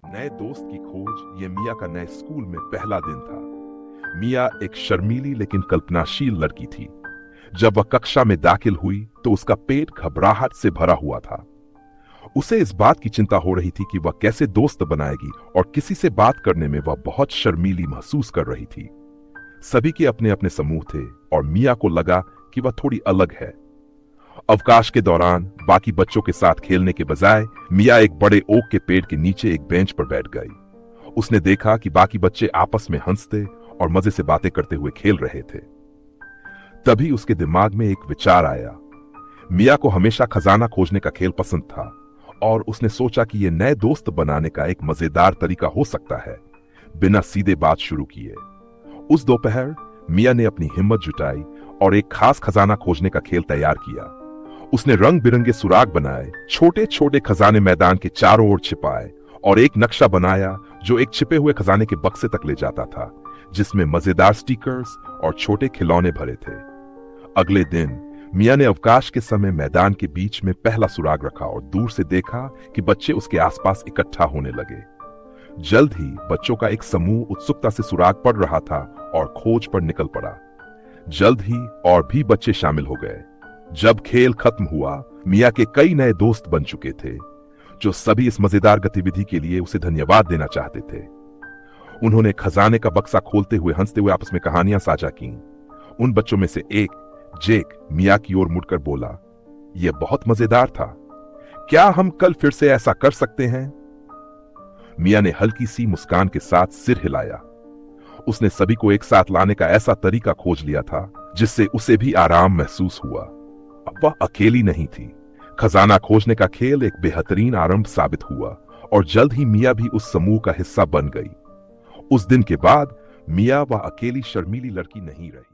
नए दोस्त की खोज ये मिया का नए स्कूल में पहला दिन था। मिया एक शर्मीली लेकिन कल्पनाशील लड़की थी। जब वह कक्षा में दाखिल हुई तो उसका पेट घबराहट से भरा हुआ था। उसे इस बात की चिंता हो रही थी कि वह कैसे दोस्त बनाएगी और किसी से बात करने में वह बहुत शर्मीली महसूस कर रही थी। सभी के अपने अपने समूह थे और मिया को लगा कि वह थोड़ी अलग है। अवकाश के दौरान बाकी बच्चों के साथ खेलने के बजाय मिया एक बड़े ओक के पेड़ के नीचे एक बेंच पर बैठ गई। उसने देखा कि बाकी बच्चे आपस में हंसते और मजे से बातें करते हुए खेल रहे थे। तभी उसके दिमाग में एक विचार आया। मिया को हमेशा खजाना खोजने का खेल पसंद था और उसने सोचा कि यह नए दोस्त बनाने का एक मजेदार तरीका हो सकता है। बिना सीधे बात शुरू किए उस दोपहर मिया ने अपनी हिम्मत जुटाई और एक खास खजाना खोजने का खेल तैयार किया। उसने रंग बिरंगे सुराग बनाए, छोटे छोटे खजाने मैदान के चारों ओर छिपाए और एक नक्शा बनाया जो एक छिपे हुए खजाने के बक्से तक ले जाता था, जिसमें मजेदार स्टिकर्स और छोटे खिलौने भरे थे। अगले दिन मिया ने अवकाश के समय मैदान के बीच में पहला सुराग रखा और दूर से देखा कि बच्चे उसके आसपास इकट्ठा होने लगे। जल्द ही बच्चों का एक समूह उत्सुकता से सुराग पढ़ रहा था और खोज पर निकल पड़ा। जल्द ही और भी बच्चे शामिल हो गए। जब खेल खत्म हुआ, मिया के कई नए दोस्त बन चुके थे, जो सभी इस मजेदार गतिविधि के लिए उसे धन्यवाद देना चाहते थे। उन्होंने खजाने का बक्सा खोलते हुए हंसते हुए आपस में कहानियां साझा की। उन बच्चों में से एक, जेक, मिया की ओर मुड़कर बोला, यह बहुत मजेदार था। क्या हम कल फिर से ऐसा कर सकते हैं? मिया ने हल्की सी मुस्कान के साथ सिर हिलाया। उसने सभी को एक साथ लाने का ऐसा तरीका खोज लिया था जिससे उसे भी आराम महसूस हुआ। अब वह अकेली नहीं थी। खजाना खोजने का खेल एक बेहतरीन आरंभ साबित हुआ और जल्द ही मिया भी उस समूह का हिस्सा बन गई। उस दिन के बाद मिया वह अकेली शर्मीली लड़की नहीं रही।